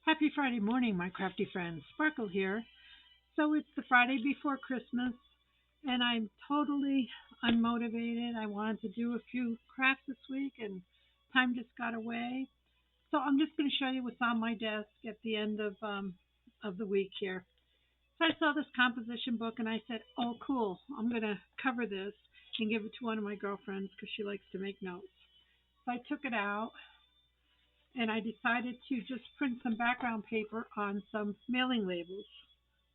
Happy Friday morning, my crafty friends. Sparkle here. So it's the Friday before Christmas, and I'm totally unmotivated. I wanted to do a few crafts this week, and time just got away. So I'm just going to show you what's on my desk at the end of the week here. So I saw this composition book, and I said, "Oh, cool! I'm going to cover this and give it to one of my girlfriends because she likes to make notes." So I took it out and I decided to just print some background paper on some mailing labels,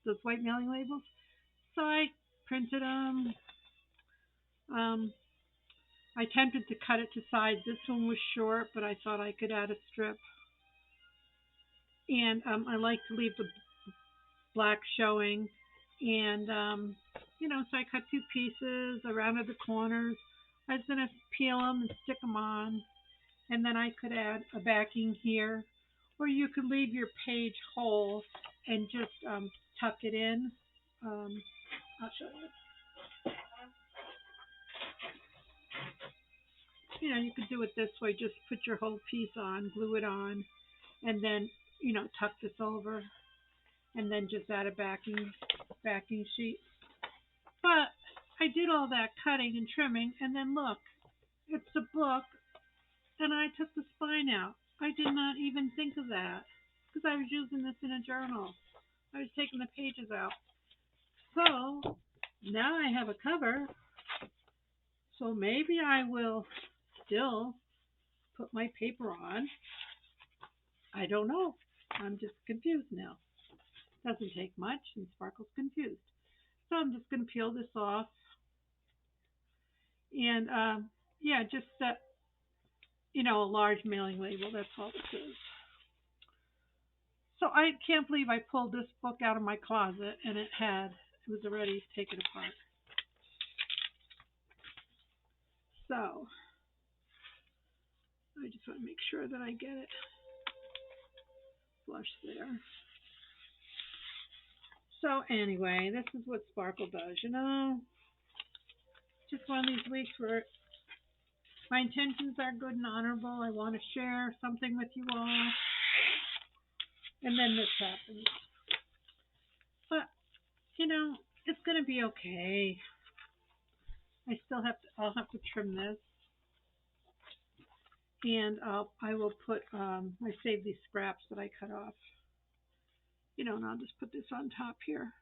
those white mailing labels. So I printed them. Um, I attempted to cut it to size. This one was short, but I thought I could add a strip. And I like to leave the black showing. And, so I cut two pieces. I rounded the corners. I was going to peel them and stick them on. And then I could add a backing here. Or you could leave your page whole and just tuck it in. I'll show you. You could do it this way. Just put your whole piece on, glue it on, and then, tuck this over, and then just add a backing sheet. But I did all that cutting and trimming, and then look, it's a book, and I took the spine out. I did not even think of that because I was using this in a journal. I was taking the pages out. So now I have a cover. So maybe I will still put my paper on. I don't know. I'm just confused now. Doesn't take much, and Sparkle's confused. So I'm just going to peel this off. And yeah, just a large mailing label. That's all this is. So I can't believe I pulled this book out of my closet and it was already taken apart. So I just want to make sure that I get it flush there. So anyway, this is what Sparkle does, Just one of these weeks where my intentions are good and honorable. I want to share something with you all. And then this happens. But, it's going to be okay. I'll have to trim this. And I will put, I saved these scraps that I cut off. And I'll just put this on top here.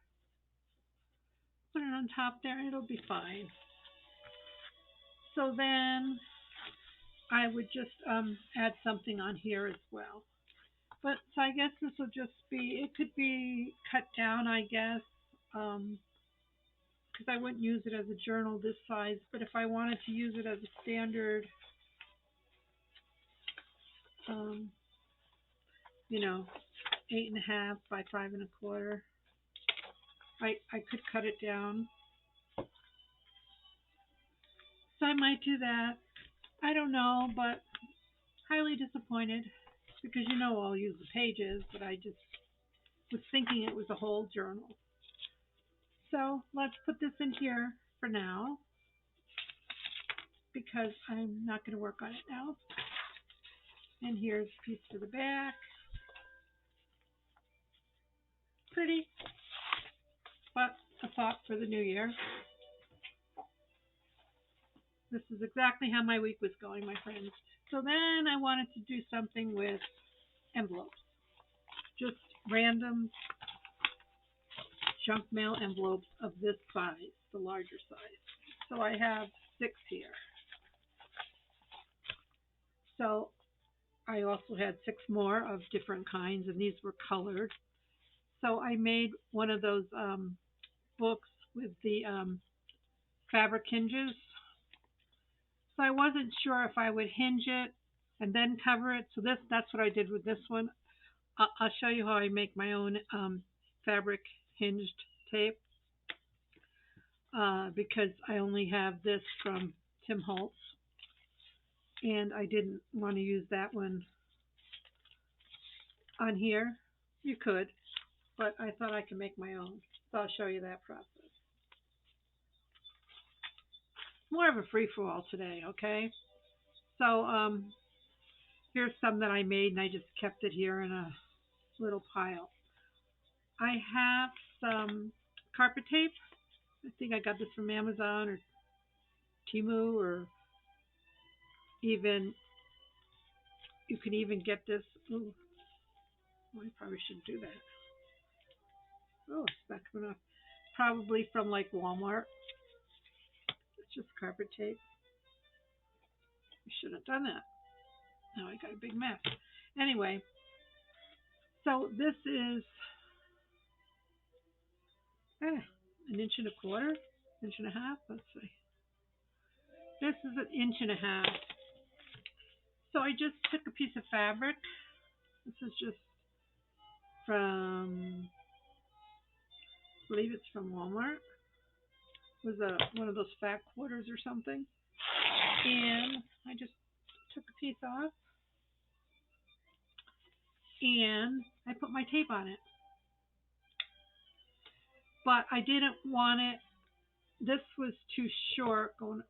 Put it on top there, and it'll be fine. So then I would just add something on here as well. But so I guess this will just be, it could be cut down, I guess, because I wouldn't use it as a journal this size. But if I wanted to use it as a standard, um, 8.5 by 5.25, I could cut it down. So I might do that. I don't know, but highly disappointed because I'll use the pages, but I just was thinking it was a whole journal. So let's put this in here for now because I'm not going to work on it now. And here's a piece for the back. Pretty, but a thought for the new year. This is exactly how my week was going, my friends. So then I wanted to do something with envelopes. Just random junk mail envelopes of this size, the larger size. So I have 6 here. So I also had 6 more of different kinds, and these were colored. So I made one of those books with the fabric hinges. So I wasn't sure if I would hinge it and then cover it. So that's what I did with this one. I'll show you how I make my own fabric hinged tape because I only have this from Tim Holtz. And I didn't want to use that one on here. You could, but I thought I could make my own. So I'll show you that process. More of a free-for-all today, okay? So here's some that I made, and I just kept it here in a little pile. I have some carpet tape. I think I got this from Amazon or Temu, or even you can even get this. Ooh, I probably shouldn't do that. Oh, it's not coming off. Probably from like Walmart. It's just carpet tape. I shouldn't have done that. Now I got a big mess. Anyway, so this is an inch and a quarter, inch and a half. Let's see. This is an inch and a half. So I just took a piece of fabric. This is just from, I believe it's from Walmart. It was one of those fat quarters or something. And I just took a piece off and I put my tape on it. But I didn't want it, this was too short. Let's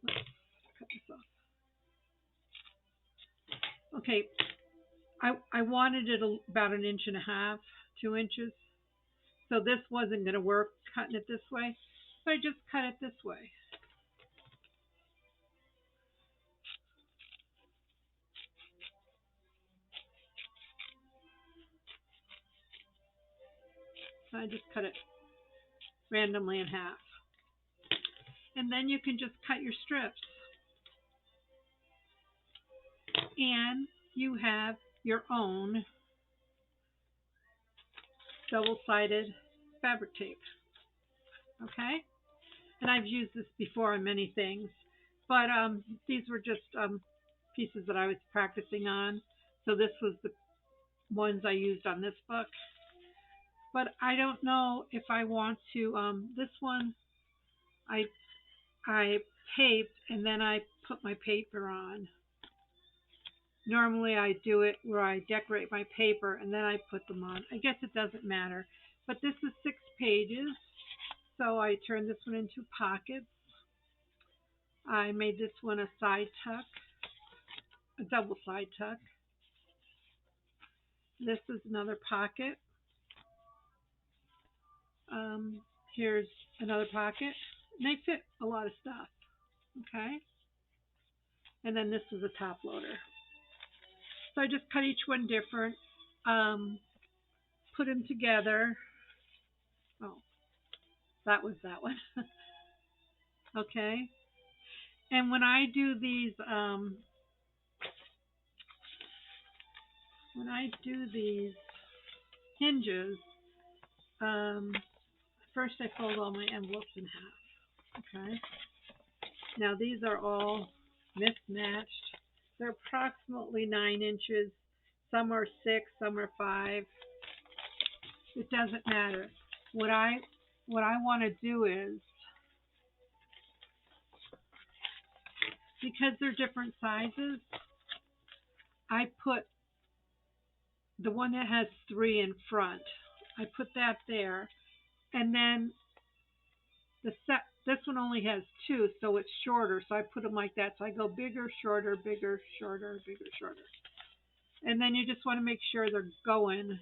cut this off. Okay, I wanted it about an inch and a half, 2 inches. So this wasn't going to work cutting it this way. So I just cut it this way. So I just cut it randomly in half. And then you can just cut your strips. And you have your own double-sided fabric tape. Okay? And I've used this before on many things. But these were just pieces that I was practicing on. So this was the ones I used on this book. But I don't know if I want to, this one I taped and then I put my paper on. Normally I do it where I decorate my paper and then I put them on. I guess it doesn't matter. But this is 6 pages. So I turned this one into pockets. I made this one a side tuck, a double side tuck. This is another pocket. Here's another pocket. And they fit a lot of stuff. Okay. And then this is a top loader. So I just cut each one different, put them together. Oh, that was that one. Okay. And when I do these, hinges, first I fold all my envelopes in half. Okay. Now these are all mismatched. They're approximately 9 inches. Some are 6, some are 5. It doesn't matter. What I want to do is, because they're different sizes, I put the one that has 3 in front. I put that there, and then this one only has 2, so it's shorter. So I put them like that. So I go bigger, shorter, bigger, shorter, bigger, shorter. And then you just want to make sure they're going.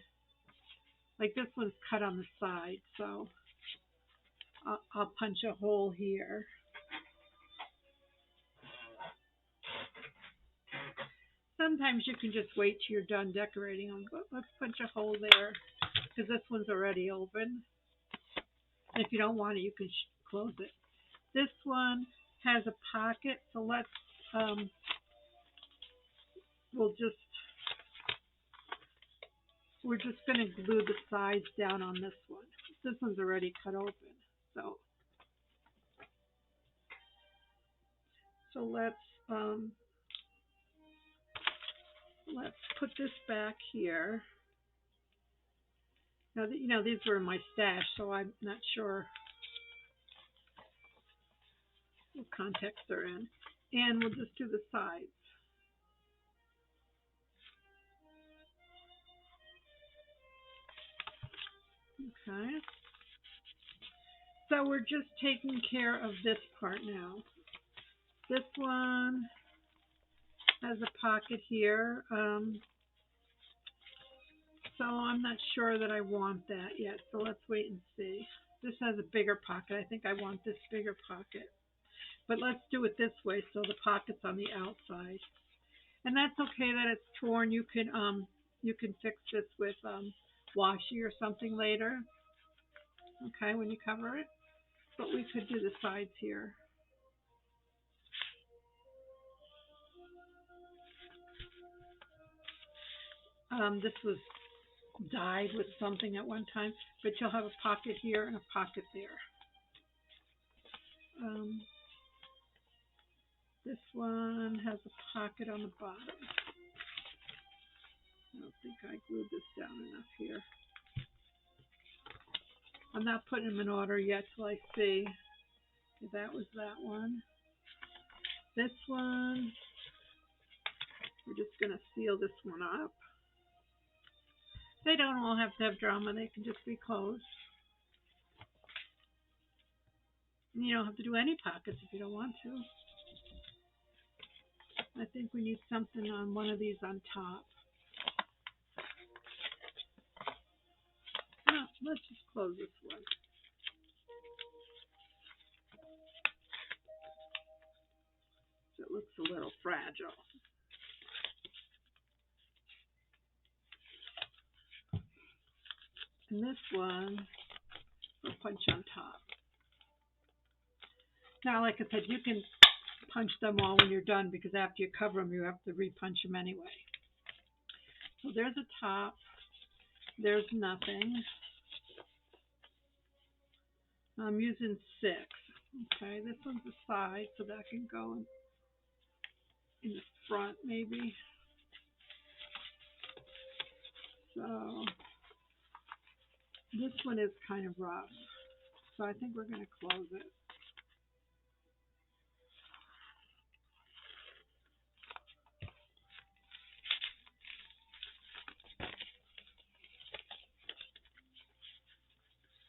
Like this one's cut on the side, so I'll punch a hole here. Sometimes you can just wait till you're done decorating them, but let's punch a hole there because this one's already open. And if you don't want it, you can close it. This one has a pocket, so let's we're just going to glue the sides down on this one. This one's already cut open, so let's put this back here. Now, these were in my stash, so I'm not sure what context they're in. And we'll just do the sides. Okay. So we're just taking care of this part now. This one has a pocket here. So I'm not sure that I want that yet. So let's wait and see. This has a bigger pocket. I think I want this bigger pocket. But let's do it this way so the pocket's on the outside. And that's okay that it's torn. You can fix this with washi or something later. Okay, when you cover it. But we could do the sides here. This was dyed with something at one time, but you'll have a pocket here and a pocket there. This one has a pocket on the bottom. I don't think I glued this down enough here. I'm not putting them in order yet till I see. That was that one. This one, we're just going to seal this one up. They don't all have to have drama. They can just be closed. And you don't have to do any pockets if you don't want to. I think we need something on one of these on top. No, let's just close this one. So it looks a little fragile. And this one, we'll punch on top. Now, like I said, you can punch them all when you're done because after you cover them, you have to repunch them anyway. So there's a top. There's nothing. I'm using 6. Okay, this one's the side, so that can go in the front maybe. So this one is kind of rough. So I think we're going to close it.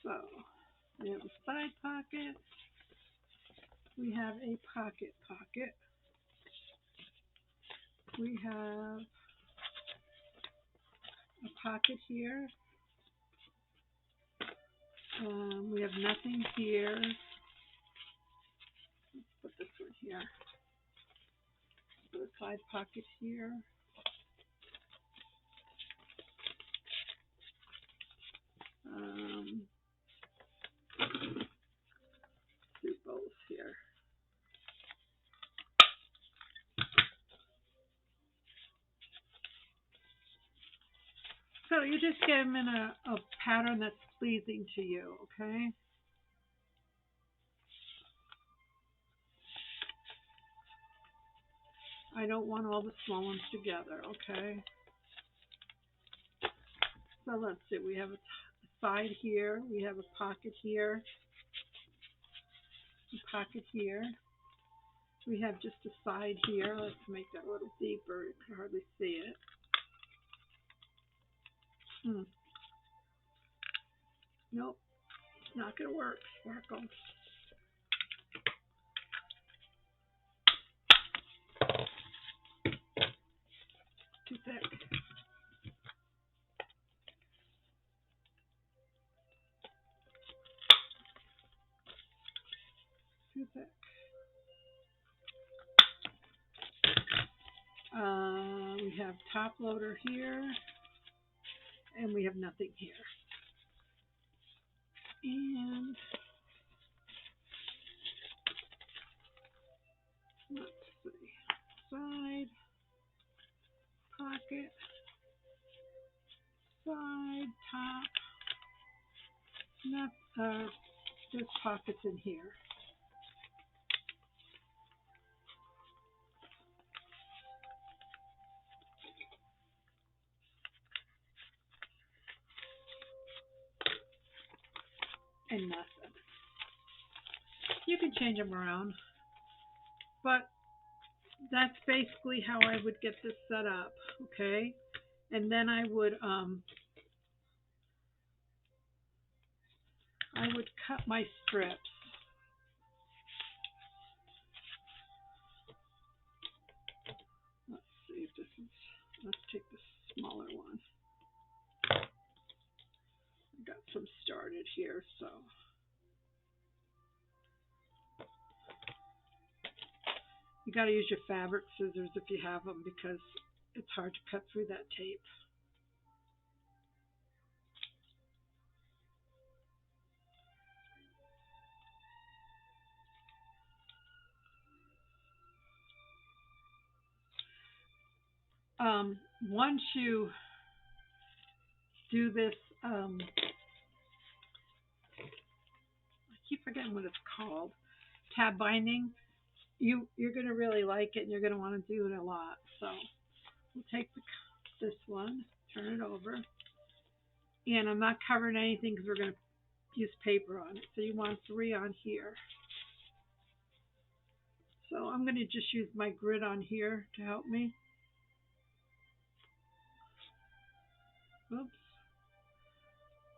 So we have a side pocket. We have a pocket. We have a pocket here. We have nothing here. Let's put this one here. Put a side pocket here. Do both here. So you just get them in a pattern that's pleasing to you, okay? I don't want all the small ones together, okay? So let's see, we have a side here, we have a pocket here, a pocket here. We have just a side here. Let's make that a little deeper. You can hardly see it. Nope, it's not going to work, Sparkle. Too thick. Too thick. We have top loader here, and we have nothing here. And let's see, side, pocket, side, top. There's pockets in here. And nothing. You can change them around, but that's basically how I would get this set up, okay? And then I would cut my strips. Let's see if this is, let's take the smaller one. some started here. So you got to use your fabric scissors if you have them because it's hard to cut through that tape. Once you do this, I keep forgetting what it's called, tab binding, you're going to really like it and you're going to want to do it a lot. So we'll take this one, turn it over, and I'm not covering anything because we're going to use paper on it. So you want 3 on here. So I'm going to just use my grid on here to help me. Oops.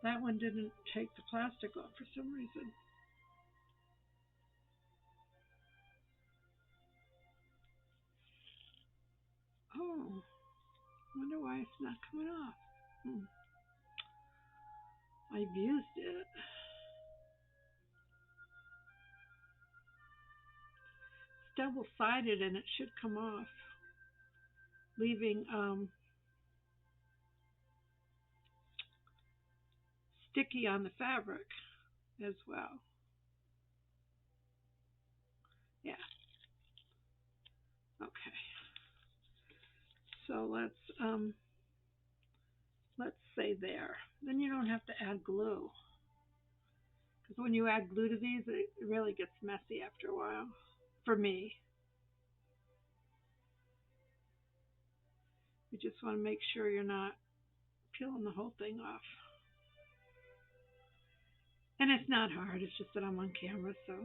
That one didn't take the plastic off for some reason. Oh, wonder why it's not coming off. I've used it. It's double-sided and it should come off, leaving sticky on the fabric as well. Yeah. Okay. So let's say there. Then you don't have to add glue. Because when you add glue to these, it really gets messy after a while. For me. You just want to make sure you're not peeling the whole thing off. And it's not hard, it's just that I'm on camera, so.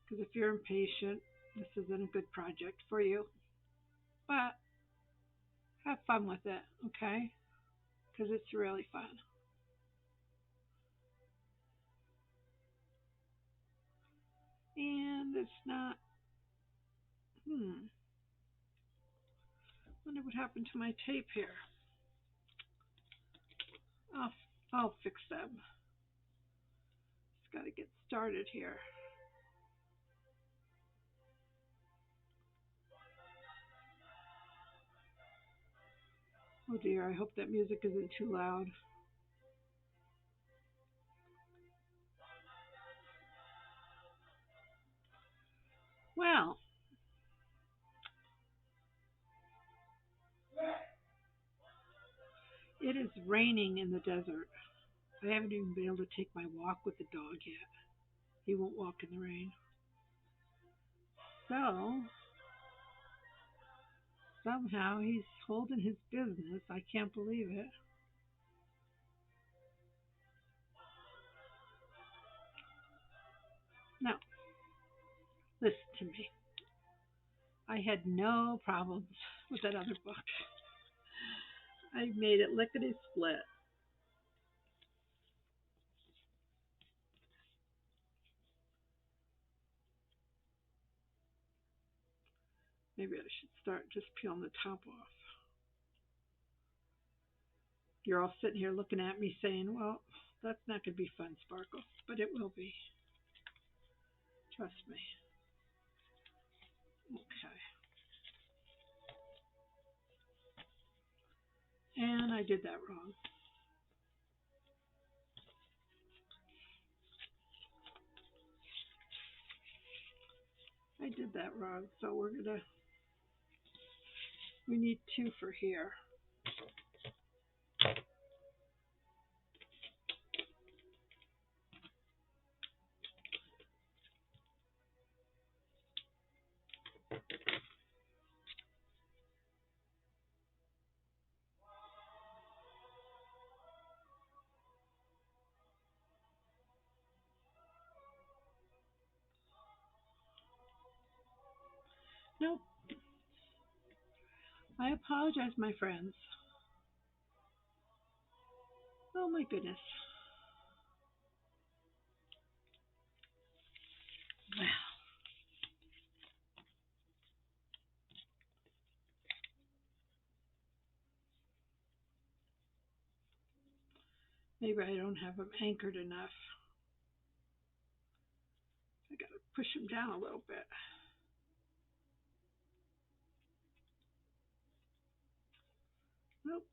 Because if you're impatient, this isn't a good project for you. But have fun with it, okay? Because it's really fun. And it's not, wonder what happened to my tape here. I'll fix them. Just got to get started here. Oh dear, I hope that music isn't too loud. Well, it is raining in the desert. I haven't even been able to take my walk with the dog yet. He won't walk in the rain. So, somehow he's holding his business. I can't believe it. Now, listen to me. I had no problems with that other book. I made it lickety split. Maybe I should start just peeling the top off. You're all sitting here looking at me saying, well, that's not going to be fun, Sparkle. But it will be. Trust me. Okay. And I did that wrong. I did that wrong. So we need 2 for here. Nope. I apologize, my friends. Oh my goodness. Well, Maybe I don't have them anchored enough. I gotta push them down a little bit. Nope.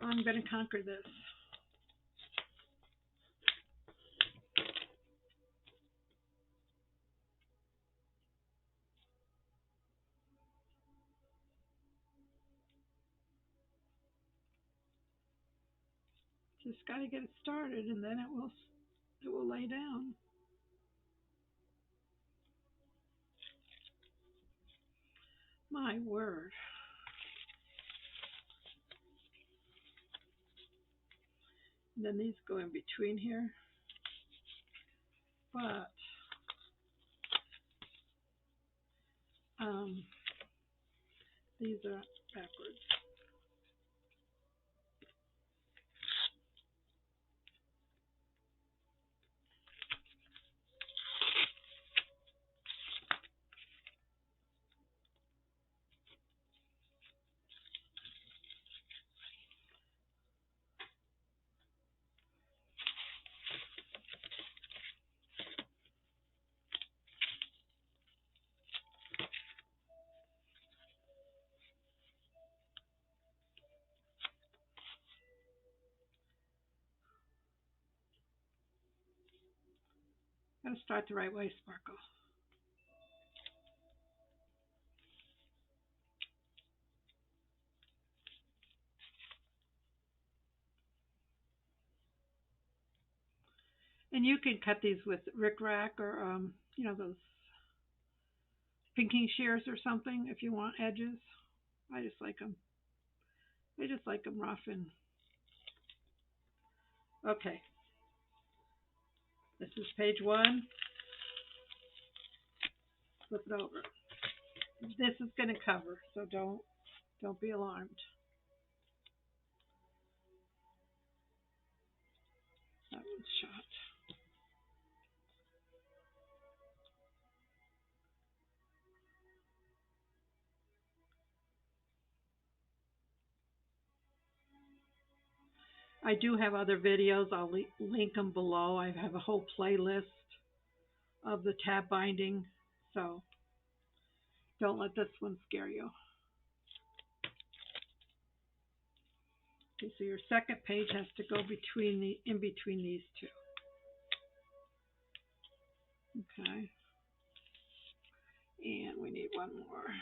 I'm gonna conquer this. Just gotta get it started, and then it will lay down. My word. And then these go in between here, but um, these are backwards. Gotta start the right way, Sparkle. And you can cut these with Rick Rack or those pinking shears or something if you want edges. I just like them. I just like them rough and okay. This is page 1. Flip it over. This is going to cover, so don't be alarmed. That one's shot. I do have other videos. I'll link them below. I have a whole playlist of the tab binding, so don't let this one scare you. Okay, so your second page has to go in between these two. Okay. And we need one more.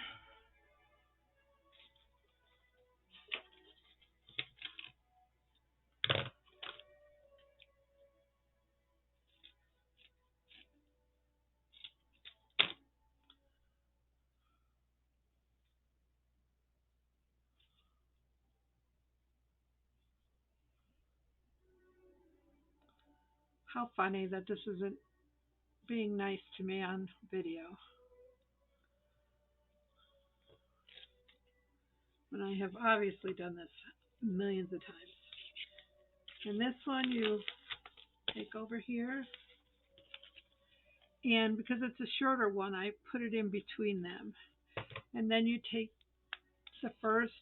How funny that this isn't being nice to me on video. When I have obviously done this millions of times. And this one you take over here. And because it's a shorter one, I put it in between them. And then you take the first,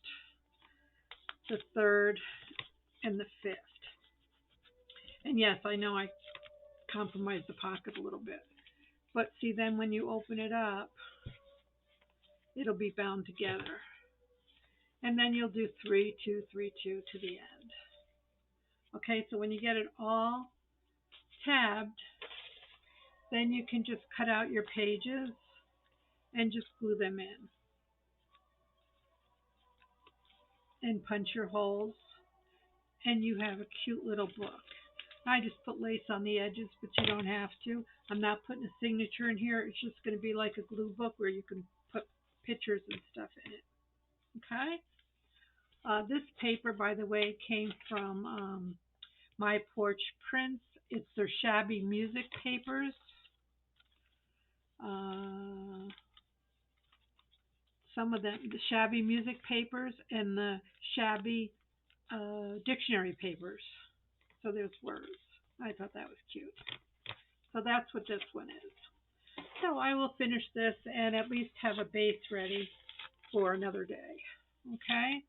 the third, and the fifth. And yes, I know I compromised the pocket a little bit. But see, then when you open it up, it'll be bound together. And then you'll do 3, 2, 3, 2 to the end. Okay, so when you get it all tabbed, then you can just cut out your pages and just glue them in. And punch your holes. And you have a cute little book. I just put lace on the edges, but you don't have to. I'm not putting a signature in here. It's just going to be like a glue book where you can put pictures and stuff in it. Okay? This paper, by the way, came from My Porch Prints. It's their shabby music papers. Some of them, the shabby music papers and the shabby dictionary papers. So there's words. I thought that was cute. So that's what this one is. So I will finish this and at least have a base ready for another day. Okay?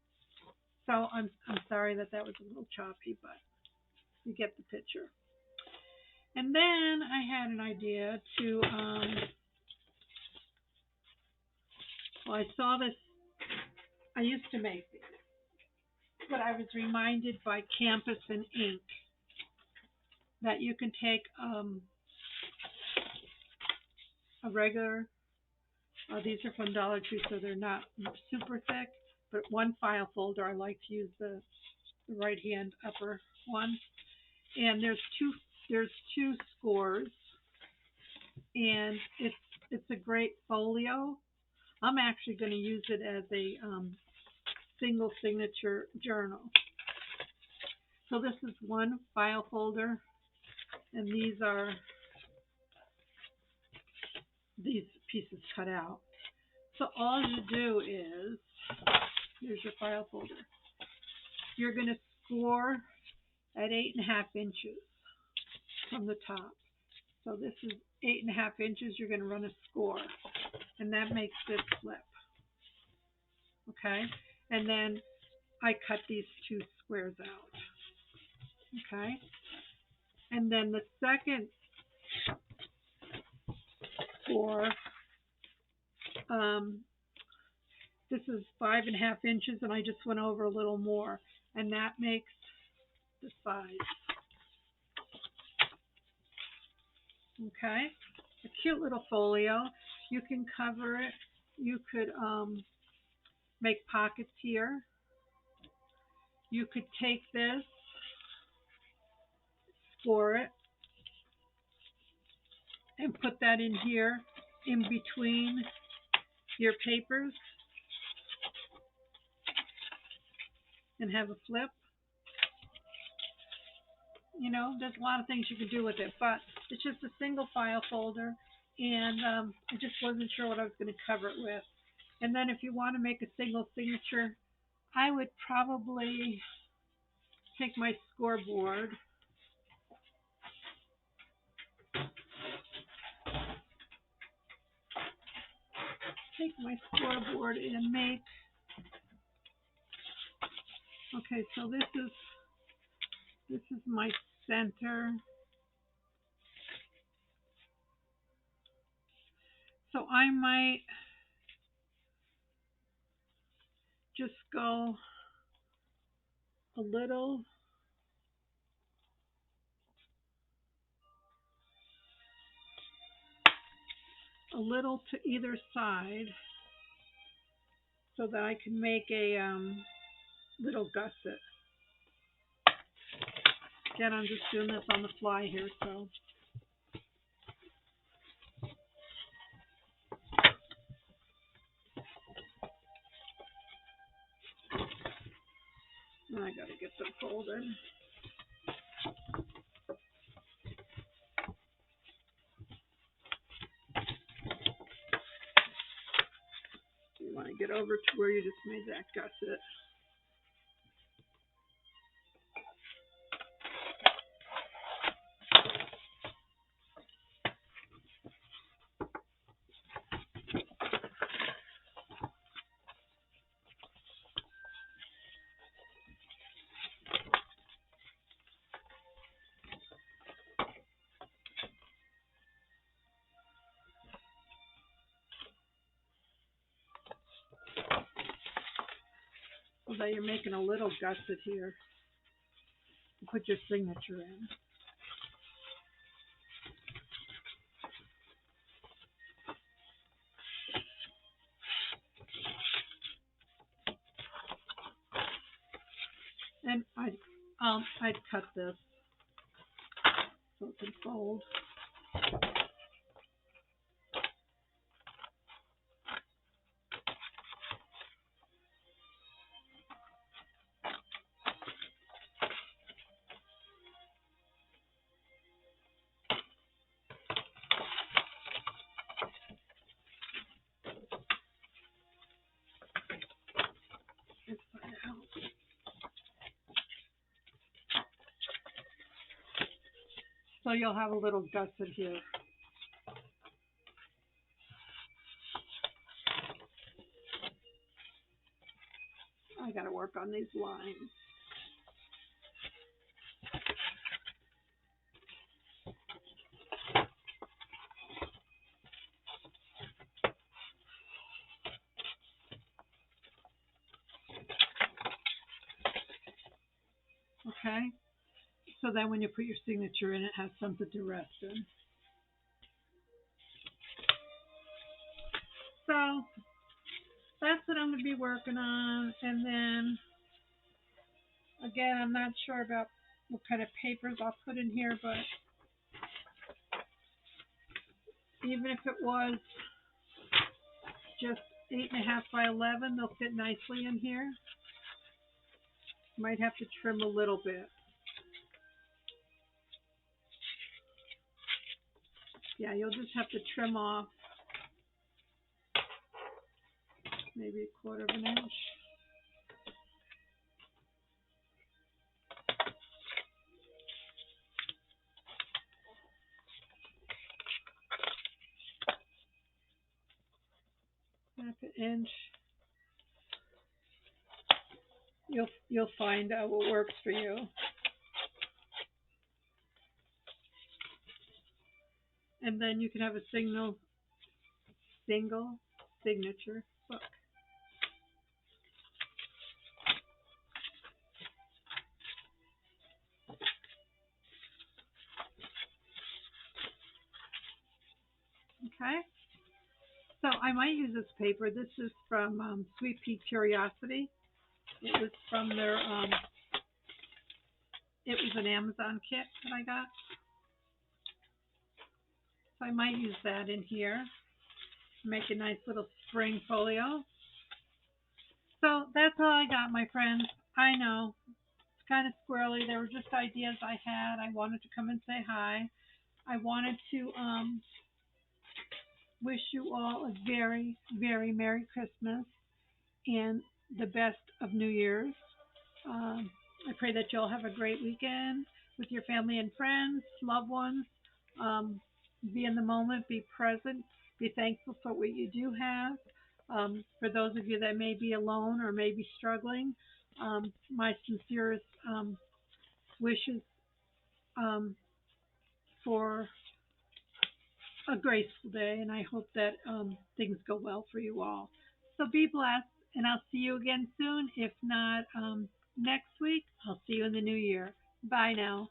So I'm sorry that that was a little choppy, but you get the picture. And then I had an idea to, well, I saw this, I used to make these, but I was reminded by Campus and Ink that you can take a regular, these are from Dollar Tree, so they're not super thick, but one file folder, I like to use the right hand upper one. And there's two scores, and it's a great folio. I'm actually going to use it as a single signature journal. So this is one file folder, and these are these pieces cut out. So all you do is, here's your file folder. You're going to score at 8.5 inches from the top. So this is 8.5 inches. You're going to run a score, and that makes this flip. Okay, and then I cut these two squares out. Okay, and then the second score, this is 5.5 inches, and I just went over a little more, and that makes the size. Okay, a cute little folio. You can cover it. You could make pockets here. You could take this, score it, and put that in here in between your papers and have a flip. You know, there's a lot of things you can do with it, but it's just a single file folder, and I just wasn't sure what I was going to cover it with. And then if you want to make a single signature, I would probably take my scoreboard and make, okay, so this is my center. So I might just go a little to either side so that I can make a little gusset. Again, I'm just doing this on the fly here, so. I gotta get them folded. You want to get over to where you just made that gusset. So that you're making a little gusset here. Put your signature in. And I'd cut this so it can fold. So you'll have a little gusset here. I got to work on these lines. Okay? So then when you put your signature in, it has something to rest in. So that's what I'm going to be working on. And then, again, I'm not sure about what kind of papers I'll put in here, but even if it was just 8.5 by 11, they'll fit nicely in here. Might have to trim a little bit. Yeah, you'll just have to trim off maybe 1/4 of an inch. Half an inch. You'll find out what works for you. And then you can have a single signature book. Okay. So I might use this paper. This is from Sweet Pea Curiosity. It was from their it was an Amazon kit that I got. So I might use that in here. Make a nice little spring folio. So that's all I got, my friends. I know it's kind of squirrely. They were just ideas I had. I wanted to come and say hi. I wanted to wish you all a very, very Merry Christmas and the best of New Year's. I pray that you all have a great weekend with your family and friends, loved ones. Um, be in the moment, be present, be thankful for what you do have. For those of you that may be alone or may be struggling, my sincerest wishes um, for a graceful day, and I hope that things go well for you all. So be blessed, and I'll see you again soon. If not next week, I'll see you in the new year. Bye now.